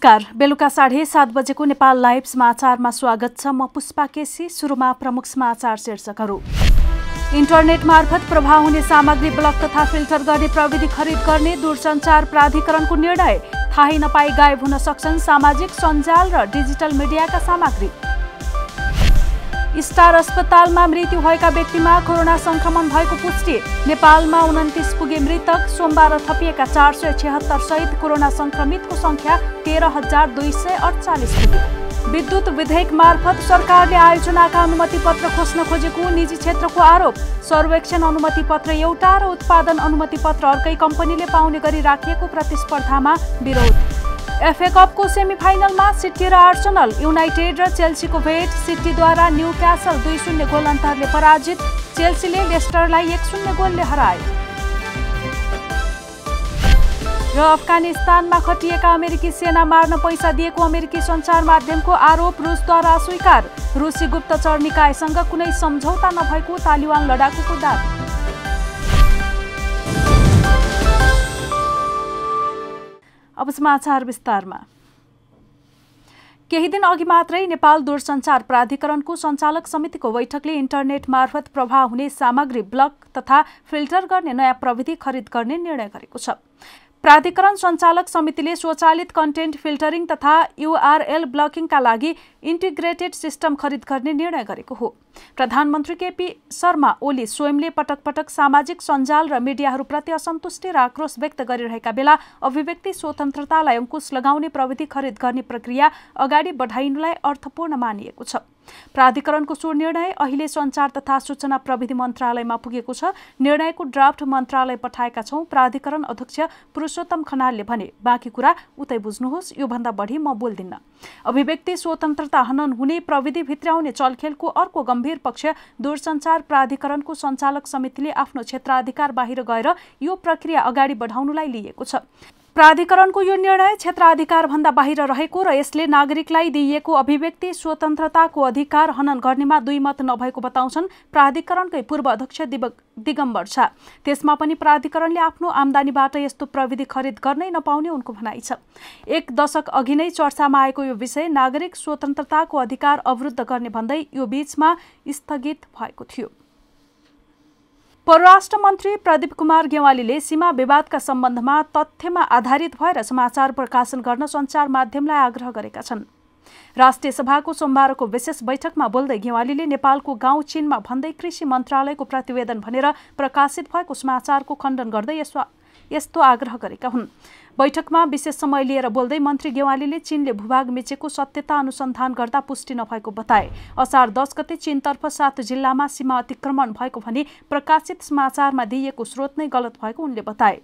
नमस्कार। बेलुका 7:30 बजेको नेपाल लाइभ समाचारमा स्वागत छ। म पुष्पा केसी। सुरुमा प्रमुख समाचार शीर्षकहरू। इन्टरनेट मार्फत प्रभाव हुने सामग्री ब्लक तथा फिल्टर गर्ने प्रविधि खरिद गर्ने दूरसञ्चार प्राधिकरणको निर्णय। थाहै नपाई गायब हुन सक्छन् सामाजिक सञ्जाल र डिजिटल मिडियाका सामग्री। स्टार अस्पतालमा मृत्यु भएका व्यक्तिमा कोरोना संक्रमण भएको पुष्टि। नेपालमा 29 पुगे मृतक। सोमबार थपिएका 476 सहित कोरोना संक्रमितको संख्या 13,248 पुग्यो। विद्युत विधेयक मार्फत सरकारले आयोजनाका अनुमति पत्र खोज्न खोजेको निजी क्षेत्रको आरोप। सर्वेक्षण अनुमति पत्र एउटा र उत्पादन अनुमति पत्र अर्कै कम्पनीले पाउने गरी राखिएको प्रतिस्पर्धामा विरोध। एफए कपको सेमिफाइनलमा सिटी र आर्सेनल, युनाइटेड र चेल्सीको भेट। सिटीद्वारा न्यूक्यासल 2-0 गोल अन्तरले पराजित। चेल्सीले लेस्टरलाई 1-0 गोलले हराए। र अफगानिस्तानमा खटिएका अमेरिकी सेना मार्न पैसा दिएको अमेरिकी सञ्चार माध्यमको आरोप रुसद्वारा अस्वीकार। रुसी गुप्तचर निकायसँग कुनै सम्झौता नभएको तालिबान लडाकुको दाबी। अब समाचार विस्तारमा। केही दिन अघि मात्रै नेपाल दूरसञ्चार प्राधिकरणको सञ्चालक समितिको बैठकले इन्टरनेट मार्फत प्रभाव हुने सामग्री ब्लक तथा फिल्टर गर्ने नयाँ प्रविधि खरिद गर्ने निर्णय गरेको छ। प्राधिकरण सञ्चालक समितिले स्वचालित कन्टेन्ट फिल्टरिङ तथा युआरएल ब्लकिङका लागि इन्टिग्रेटेड सिस्टम खरिद गर्ने निर्णय गरेको हो। प्रधानमन्त्री केपी शर्मा ओली स्वयंले पटक पटक सामाजिक सञ्जाल र मिडियाहरूप्रति असन्तुष्टि र आक्रोश व्यक्त गरिरहेका बेला अभिव्यक्ति स्वतन्त्रतालाई अंकुश लगाउने प्रविधि खरिद गर्ने प्रक्रिया अगाडि बढाइनुलाई अर्थपूर्ण मानिएको छ। प्राधिकरणको सो निर्णय अहिले सञ्चार तथा सूचना प्रविधि मन्त्रालयमा पुगेको छ। निर्णयको ड्राफ्ट मन्त्रालय पठाएका छौं। प्राधिकरण अध्यक्ष पुरुषोत्तम खनालले भने, बाँकी कुरा उतै बुझ्नुहोस्, योभन्दा बढी म बोल्दिन्न। अभिव्यक्ति स्वतन्त्रता हनन हुने प्रविधि भित्र्याउने चलखेलको अर्को गम्भीर पक्ष दूरसञ्चार प्राधिकरणको सञ्चालक समितिले आफ्नो क्षेत्राधिकार बाहिर गएर यो प्रक्रिया अगाडि बढाउनुलाई लिएको छ। प्राधिकरणको यो निर्णय क्षेत्राधिकार भन्दा बाहिर रहेको र यसले नागरिकलाई दिइएको अभिव्यक्ति स्वतन्त्रताको अधिकार हनन गर्नेमा दुई मत नभएको बताउँछन् प्राधिकरणकै पूर्व अध्यक्ष दिगम्बर झा। त्यसमा पनि प्राधिकरणले आफ्नो आम्दानीबाट यस्तो प्रविधि खरिद गर्नै नपाउने उनको भनाइ छ। एक दशक अघि नै चर्चामा आएको यो विषय नागरिक स्वतन्त्रताको अधिकार अवरुद्ध गर्ने भन्दै यो बीचमा स्थगित भएको थियो। परराष्ट्र मन्त्री प्रदीप कुमार गेवालीले सीमा विवादका सम्बन्धमा तथ्यमा आधारित भएर समाचार प्रकाशन गर्न सञ्चार माध्यमलाई आग्रह गरेका छन्। राष्ट्रिय सभाको सोमबारको विशेष बैठकमा बोल्दै गेवालीले नेपालको गाउँ चीनमा भन्दै कृषि मन्त्रालयको प्रतिवेदन भनेर प्रकाशित भएको समाचारको खण्डन गर्दै यस्तो आग्रह गरेका हुन्। बैठकमा विशेष समय लिएर बोल्दै मन्त्री गेवालीले चीनले भूभाग मिचेको सत्यता अनुसन्धान गर्दा पुष्टि नभएको बताए। असार 10 गते चीनतर्फ 7 जिल्लामा सीमा अतिक्रमण भएको भनी प्रकाशित समाचारमा दिइएको स्रोत नै गलत भएको उनले बताए।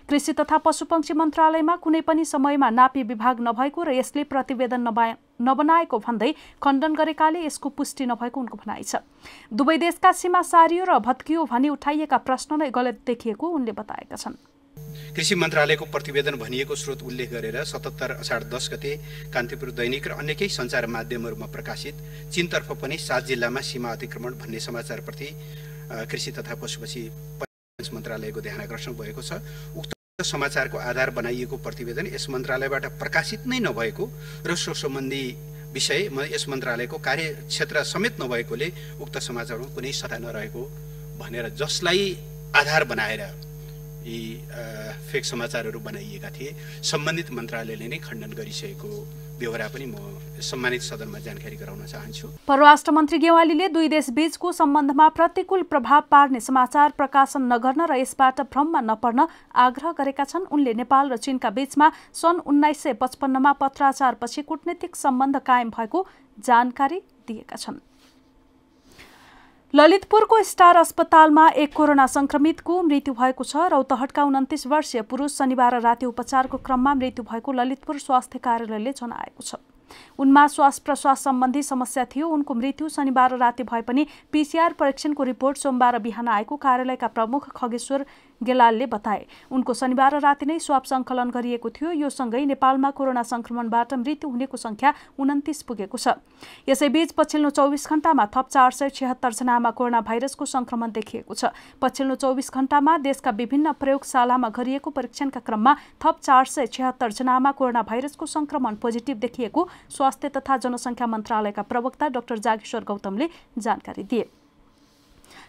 कृषि तथा पशुपक्षी मन्त्रालयमा कुनै पनि समयमा नापी विभाग नभएको र यसले प्रतिवेदन नबनाएको भन्दै खण्डन गरेकाले यसको पुष्टि नभएको उनको भनाइ छ। दुवै देशका सीमा सारियो र भत्कियो भनी उठाइएका प्रश्न नै गलत देखिएको उनले बताएका छन्। कृषि मन्त्रालयको प्रतिवेदन भनिएको स्रोत उल्लेख गरेर 77 असार 10 गते कान्तिपुर दैनिक र अन्य केही सञ्चार माध्यमहरूमा प्रकाशित चीनतर्फ पनि 7 जिल्लामा सीमा अतिक्रमण भन्ने समाचारप्रति कृषि तथा पशुपक्षी मन्त्रालयको ध्यान आकर्षण भएको छ। उक्त समाचारको आधार बनाइएको प्रतिवेदन यस मन्त्रालयबाट प्रकाशित नै नभएको र सो सम्बन्धी विषय यस मन्त्रालयको कार्यक्षेत्र समेत नभएकोले उक्त समाचारमा कुनै सत्ता नरहेको भनेर जसलाई आधार बनाएर यी फेक समाचारहरू बनाइएका थिए सम्बन्धित मन्त्रालयले नै खण्डन गरिसकेको बेहोरा पनि म सम्मानित सदनमा जानकारी गराउन चाहन्छु। परराष्ट्र मन्त्री गेवालीले दुई देश बीचको सम्बन्धमा प्रतिकूल प्रभाव पार्ने समाचार प्रकाशन नगर्न र यसबाट भ्रममा नपर्न आग्रह गरेका छन्। उनले नेपाल र चीनका बीचमा सन् 1955 मा पत्राचारपछि कूटनीतिक सम्बन्ध कायम भएको जानकारी दिएका छन्। ललितपुरको स्टार अस्पतालमा एक कोरोना संक्रमितको मृत्यु भएको छ। रौतहटका 29 वर्षीय पुरुष शनिबार राति उपचारको क्रममा मृत्यु भएको ललितपुर स्वास्थ्य कार्यालयले जनाएको छ। उनमा श्वास प्रश्वास सम्बन्धी समस्या थियो। उनको मृत्यु शनिबार राति भए पनि पीसीआर परीक्षणको रिपोर्ट सोमबार बिहान आएको कार्यालयका प्रमुख खगेश्वर गेलालले बताए। उनको शनिबार राति नै स्वाब सङ्कलन गरिएको थियो। यो सँगै नेपालमा कोरोना संक्रमणबाट मृत्यु हुनेको संख्या 29 पुगेको छ। यसैबीच पछिल्लो 24 घण्टामा थप 476 जनामा कोरोना भाइरसको संक्रमण देखिएको छ। पछिल्लो 24 घण्टामा देशका विभिन्न प्रयोगशालामा गरिएको परीक्षणका क्रममा थप 476 जनामा कोरोना भाइरसको संक्रमण पोजिटिभ देखिएको स्वास्थ्य तथा जनसङ्ख्या मन्त्रालयका प्रवक्ता डाक्टर जागेश्वर गौतमले जानकारी दिए।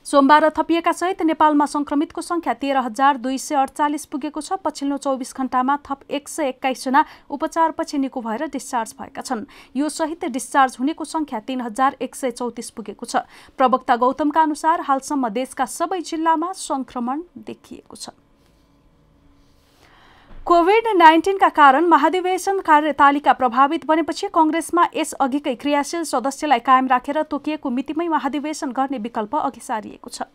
सोमबार थपिएका सहित नेपालमा संक्रमितको संख्या 13,248 पुगेको छ। पछिल्लो 24 घण्टामा थप 121 जना उपचारपछि निको भएर डिस्चार्ज भएका छन्। यो सहित डिस्चार्ज हुनेको संख्या 3,134 पुगेको छ। प्रवक्ता गौतमका अनुसार हालसम्म देशका सबै जिल्लामा संक्रमण देखिएको छ। कोभिड-19 का कारण महाधिवेशन कार्यतालिका प्रभावित बनेपछि कांग्रेसमा यसअघिकै क्रियाशील सदस्यलाई कायम राखेर तोकिएको मितिमै महाधिवेशन गर्ने विकल्प अघि सारिएको छ।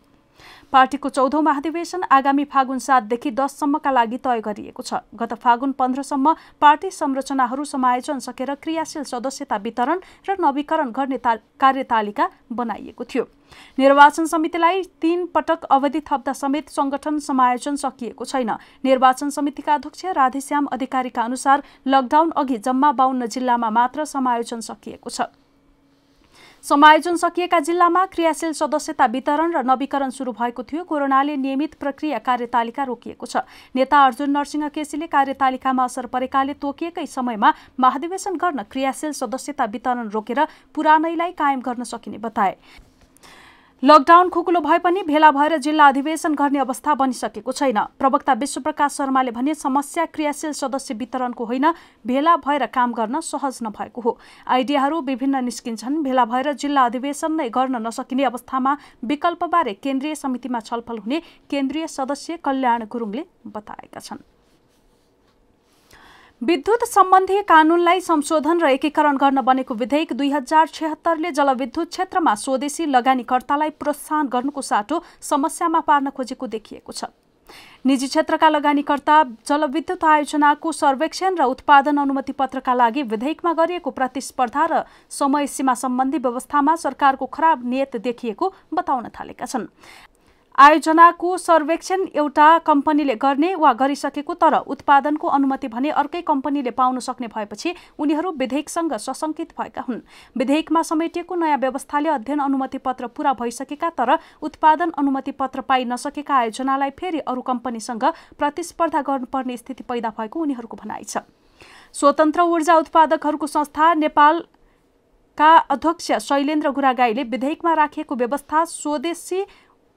पार्टीको 14औं महाधिवेशन आगामी फागुन 7 देखि 10 सम्मका लागि तय गरिएको छ। गत फागुन 15 सम्म पार्टी संरचनाहरू समायोजन सकेर क्रियाशील सदस्यता वितरण र नवीकरण गर्ने कार्यतालिका बनाइएको थियो। निर्वाचन समितिलाई 3 पटक अवधि थप्दा समेत संगठन समायोजन सकिएको छैन। निर्वाचन समितिका अध्यक्ष राधेश्याम अधिकारीका अनुसार लकडाउन अघि जम्मा 52 जिल्लामा मात्र समायोजन सकिएको छ। समायोजन सकिएका जिल्लामा क्रियाशील सदस्यता वितरण र नवीकरण सुरु भएको थियो। कोरोनाले नियमित प्रक्रिया कार्यतालिका रोकिएको छ। नेता अर्जुन नरसिंह केसीले कार्यतालिकामा असर परेकाले तोकिएकै समयमा महाधिवेशन गर्न क्रियाशील सदस्यता वितरण रोकेर पुरानैलाई कायम गर्न सकिने बताए। लकडाउन खुकुलो भए पनि भेला भएर जिल्ला अधिवेशन गर्ने अवस्था बनिसकेको छैन। प्रवक्ता विश्वप्रकाश शर्माले भने समस्या क्रियाशील सदस्य वितरणको होइन, भेला भएर काम गर्न सहज नभएको हो। आइडियाहरू विभिन्न निस्किन्छन्। भेला भएर जिल्ला अधिवेशन नै गर्न नसकिने अवस्थामा विकल्पबारे केन्द्रीय समितिमा छलफल हुने केन्द्रीय सदस्य कल्याण गुरुङले बताएका छन्। विद्युत सम्बन्धी कानूनलाई संशोधन र एकीकरण गर्न बनेको विधेयक 2076ले जलविद्युत क्षेत्रमा स्वदेशी लगानीकर्तालाई प्रोत्साहन गर्नुको साटो समस्यामा पार्न खोजेको देखिएको छ। निजी क्षेत्रका लगानीकर्ता जलविद्युत आयोजनाको सर्वेक्षण र उत्पादन अनुमति पत्रका लागि विधेयकमा गरिएको प्रतिस्पर्धा र समय सीमा सम्बन्धी व्यवस्थामा सरकारको खराब नियत देखिएको बताउन थालेका छन्। आयोजनाको सर्वेक्षण एउटा कम्पनीले गर्ने वा गरिसकेको तर उत्पादनको अनुमति भने अर्कै कम्पनीले पाउन सक्ने भएपछि उनीहरू विधेयकसँग सशंकित भएका हुन्। विधेयकमा समेटिएको नयाँ व्यवस्थाले अध्ययन अनुमति पत्र पूरा भइसकेका तर उत्पादन अनुमति पत्र पाइ नसकेका आयोजनालाई फेरि अरू कम्पनीसँग प्रतिस्पर्धा गर्नुपर्ने स्थिति पैदा भएको उनीहरूको भनाइ छ। स्वतन्त्र ऊर्जा उत्पादकहरूको संस्था नेपालका अध्यक्ष शैलेन्द्र गुरागाईले विधेयकमा राखिएको व्यवस्था स्वदेशी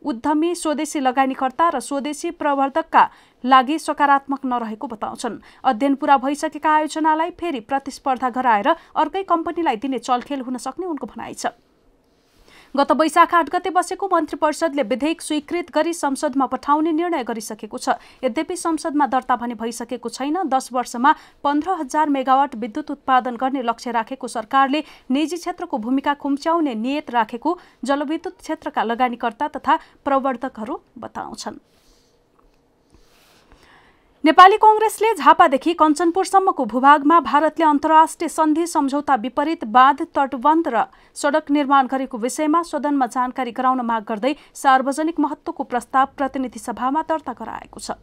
उद्यमी, स्वदेशी लगानीकर्ता र स्वदेशी प्रवर्धकका लागि सकारात्मक नरहेको बताउँछन्। अध्ययन पूरा भइसकेका आयोजनालाई फेरि प्रतिस्पर्धा गराएर अर्कै कम्पनीलाई दिने चलखेल हुन सक्ने उनको भनाइ छ। गत वैशाख 8 गते बसेको मन्त्री परिषदले विधेयक स्वीकृत गरी संसदमा पठाउने निर्णय गरिसकेको छ। यद्यपि संसदमा दर्ता भने भइसकेको छैन। 10 वर्षमा 15,000 मेगावाट विद्युत उत्पादन गर्ने लक्ष्य राखेको सरकारले निजी क्षेत्रको भूमिका खुम्च्याउने नियत राखेको जलविद्युत क्षेत्रका लगानीकर्ता तथा प्रवर्धकहरू बताउँछन्। नेपाली कांग्रेसले झापादेखि कञ्चनपुरसम्मको भूभागमा भारतले अन्तर्राष्ट्रिय सन्धि सम्झौता विपरीत बाँध, तटबन्ध र सडक निर्माण गरेको विषयमा सदनमा जानकारी गराउन माग गर्दै सार्वजनिक महत्त्वको प्रस्ताव प्रतिनिधि सभामा दर्ता गराएको छ।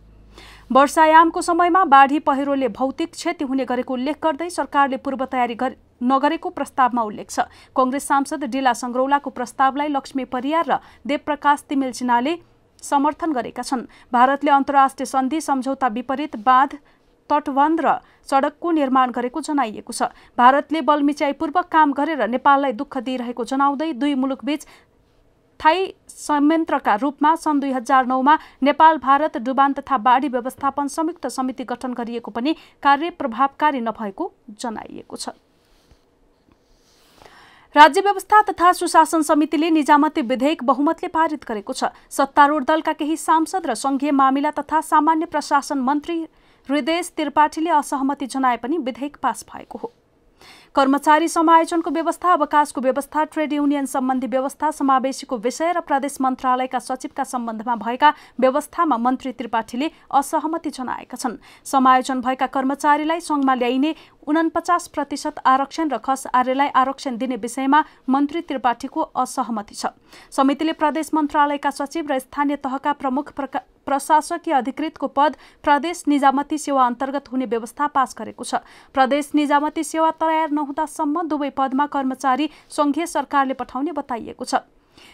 वर्षायामको समयमा बाढी पहिरोले भौतिक क्षति हुने गरेको उल्लेख गर्दै सरकारले पूर्व तयारी नगरेको प्रस्तावमा उल्लेख छ। कांग्रेस सांसद डिला संग्रौलाको प्रस्तावलाई लक्ष्मी परियार र देवप्रकाश तिमिल सिन्हाले समर्थन गरेका छन्। भारतले अन्तर्राष्ट्रिय सन्धि सम्झौता विपरीत बाँध, तटबन्ध र सडकको निर्माण गरेको जनाइएको छ। भारतले बलमिच्याईपूर्वक काम गरेर नेपाललाई दुःख दिइरहेको जनाउँदै दुई मुलुकबीच स्थायी संयन्त्रका रूपमा सन् 2009मा नेपाल भारत डुबान तथा बाढी व्यवस्थापन संयुक्त समिति गठन गरिएको पनि कार्य प्रभावकारी नभएको जनाइएको छ। राज्य व्यवस्था तथा सुशासन समितिले निजामती विधेयक बहुमतले पारित गरेको छ। सत्तारूढ दलका केही सांसद र संघीय मामिला तथा सामान्य प्रशासन मन्त्री हृदयेश त्रिपाठीले असहमति जनाए पनि विधेयक पास भएको हो। कर्मचारी समायोजनको व्यवस्था, अवकाशको व्यवस्था, ट्रेड युनियन सम्बन्धी व्यवस्था, समावेशीको विषय र प्रदेश मन्त्रालयका सचिवका सम्बन्धमा भएका व्यवस्थामा मन्त्री त्रिपाठीले असहमति जनाएका छन्। समायोजन भएका कर्मचारीलाई संघमा ल्याइने 49% आरक्षण र खस आर्यलाई आरक्षण दिने विषयमा मन्त्री त्रिपाठीको असहमति छ। समितिले प्रदेश मन्त्रालयका सचिव र स्थानीय तहका प्रमुख प्रशासकीय अधिकृतको पद प्रदेश निजामती सेवा अन्तर्गत हुने व्यवस्था पास गरेको छ। प्रदेश निजामती सेवा तयार नहुँदासम्म दुवै पदमा कर्मचारी संघीय सरकारले पठाउने बताइएको छ।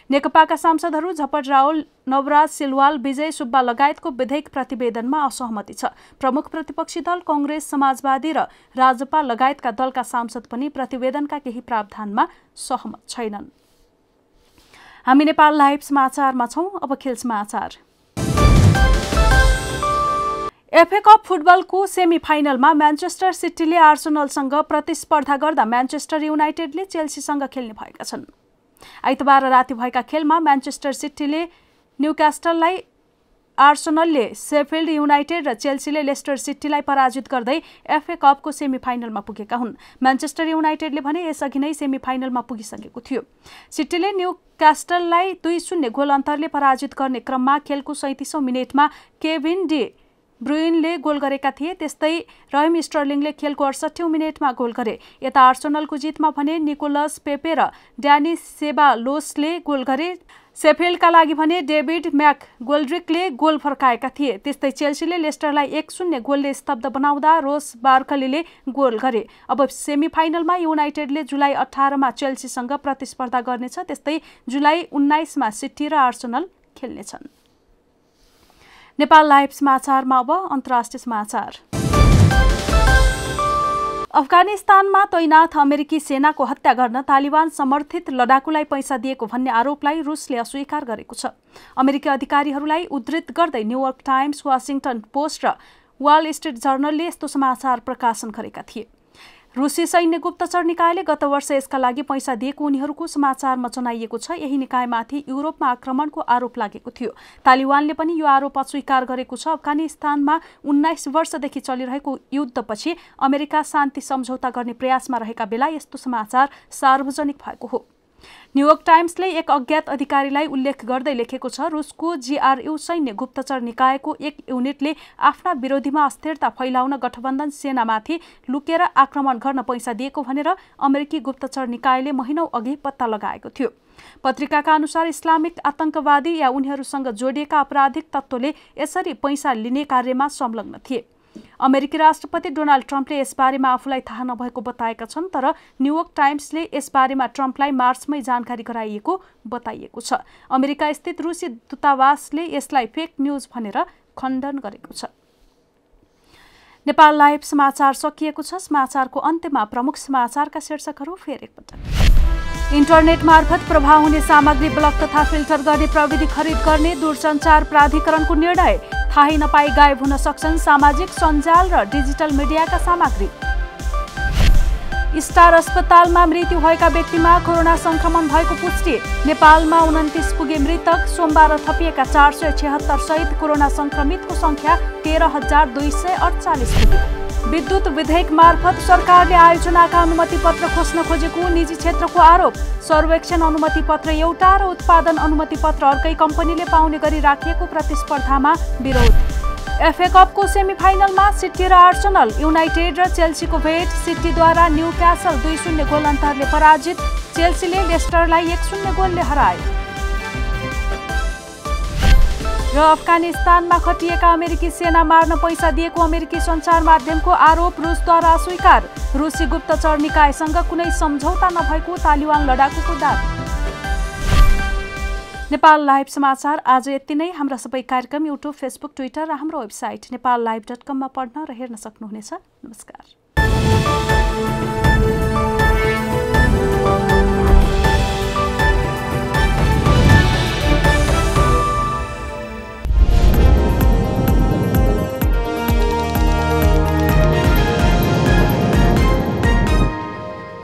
नेकपाका सांसदहरू झपट रावल, नवराज सिलवाल, विजय सुब्बा लगायतको विधेयक प्रतिवेदनमा असहमति छ। प्रमुख प्रतिपक्षी दल कांग्रेस, समाजवादी र राजपा लगायतका दलका सांसद पनि प्रतिवेदनका केही प्रावधानमा सहमत छैनन्। हामी नेपाल लाइभ समाचारमा छौं। अब खेल समाचार। एफए कप फुटबलको सेमी फाइनलमा म्यान्चेस्टर सिटीले आर्सेनलसँग प्रतिस्पर्धा गर्दा म्यान्चेस्टर युनाइटेडले चेल्सीसँग खेल्ने भएका छन्। आइतबार राति भएका खेलमा म्यान्चेस्टर सिटीले न्युक्यास्टललाई, आर्सेनलले शेफिल्ड युनाइटेड र चेल्सीले लेस्टर सिटीलाई पराजित गर्दै एफए कपको सेमी फाइनलमा पुगेका हुन्। म्यान्चेस्टर युनाइटेडले भने यसअघि नै सेमी फाइनलमा पुगिसकेको थियो। सिटीले न्युक्यास्टललाई 2-0 गोल अन्तरले पराजित गर्ने क्रममा खेलको 37औं मिनेटमा केभिन डी ब्रुइनले गोल गरेका थिए। त्यस्तै रहिम स्टर्लिङले खेलको 68औं मिनेटमा गोल गरे। यता आर्सेनलको जितमा भने निकोलस पेपे र ड्यानी सेबालोसले गोल गरे। शेफिल्डका लागि भने डेभिड म्याक गोल्ड्रिकले गोल फर्काएका थिए। त्यस्तै चेल्सीले लेस्टरलाई 1-0 गोलले स्तब्ध बनाउँदा रोस बार्कलीले गोल गरे। अब सेमी फाइनलमा युनाइटेडले जुलाई 18 मा चेल्सीसँग प्रतिस्पर्धा गर्नेछ। त्यस्तै जुलाई 19 मा सिटी र आर्सेनल खेल्नेछन्। नेपाल लाइभ समाचारमा अब अन्तर्राष्ट्रिय समाचार। अफगानिस्तानमा तैनाथ अमेरिकी सेनाको हत्या गर्न तालिबान समर्थित लडाकुलाई पैसा दिएको भन्ने आरोपलाई रुसले अस्वीकार गरेको छ। अमेरिकी अधिकारीहरूलाई उद्धृत गर्दै न्युयोर्क टाइम्स, वाशिंगटन पोस्ट र वाल स्ट्रिट जर्नलले यस्तो समाचार प्रकाशन गरेका थिए। रुसी सैन्य गुप्तचर निकायले गत वर्ष यसका लागि पैसा दिएको उनीहरूको समाचारमा जनाइएको छ। यही निकायमाथि युरोपमा आक्रमणको आरोप लागेको थियो। तालिबानले पनि यो आरोप अस्वीकार गरेको छ। अफगानिस्तानमा 19 वर्षदेखि चलिरहेको युद्धपछि अमेरिका शान्ति सम्झौता गर्ने प्रयासमा रहेका बेला यस्तो समाचार सार्वजनिक भएको हो। न्युयोर्क टाइम्सले एक अज्ञात अधिकारीलाई उल्लेख गर्दै लेखेको छ, रुसको GRU सैन्य गुप्तचर निकायको एक युनिटले आफ्ना विरोधीमा अस्थिरता फैलाउन गठबन्धन सेनामाथि लुकेर आक्रमण गर्न पैसा दिएको भनेर अमेरिकी गुप्तचर निकायले महिनौं अघि पत्ता लगाएको थियो। पत्रिकाका अनुसार इस्लामिक आतंकवादी या उनीहरूसँग जोडिएका आपराधिक तत्त्वले यसरी पैसा लिने कार्यमा संलग्न थिए। अमेरिकी राष्ट्रपति डोनाल्ड ट्रम्पले यसबारेमा आफूलाई थाहा नभएको बताएका छन्, तर न्युयोर्क टाइम्सले यसबारेमा ट्रम्पलाई मार्चमै जानकारी गराइएको बताइएको छ। अमेरिका स्थित रुसी दूतावासले यसलाई फेक न्यूज भनेर खण्डन गरेको छ। नेपाल लाइभ समाचार सकिएको छ। समाचारको अन्त्यमा प्रमुख समाचारका शीर्षकहरू फेरि एकपटक। इन्टरनेट मार्फत प्रभाव हुने सामग्री ब्लक तथा फिल्टर गर्ने प्रविधि खरिद गर्ने दूरसञ्चार प्राधिकरणको निर्णय। थाहै नपाई गायब हुन सक्छन् सामाजिक सञ्जाल र डिजिटल मिडियाका सामग्री। स्टार अस्पतालमा मृत्यु भएका व्यक्तिमा कोरोना संक्रमण भएको पुष्टि। नेपालमा 29 पुगे मृतक। सोमबार थपिएका 476 सहित कोरोना संक्रमितको संख्या 13,248 पुग्यो। विद्युत विधेयक मार्फत सरकारले आयोजनाका अनुमति पत्र खोज्न खोजेको निजी क्षेत्रको आरोप। सर्वेक्षण अनुमति पत्र एउटा र उत्पादन अनुमति पत्र अर्कै कम्पनीले पाउने गरी राखिएको प्रतिस्पर्धामा विरोध। एफए कपको सेमी फाइनलमा सिटी र आर्सेनल, युनाइटेड र चेल्सीको भेट। सिटीद्वारा न्युक्यासल 2-0 गोल अन्तरले पराजित। चेल्सीले लेस्टरलाई 1-0 गोलले हरायो। र अफगानिस्तानमा खटिएका अमेरिकी सेना मार्न पैसा दिएको अमेरिकी सञ्चार माध्यमको आरोप रुसद्वारा अस्वीकार। रुसी गुप्तचर निकायसँग कुनै सम्झौता नभएको तालिबान लडाकुको दाबी। नेपाल लाइभ समाचार आज यति नै। हाम्रा सबै कार्यक्रम युट्युब, फेसबुक, ट्विटर र हाम्रो वेबसाइट नेपाललाइभ.com मा पढ्न र हेर्न सक्नुहुनेछ। नमस्कार।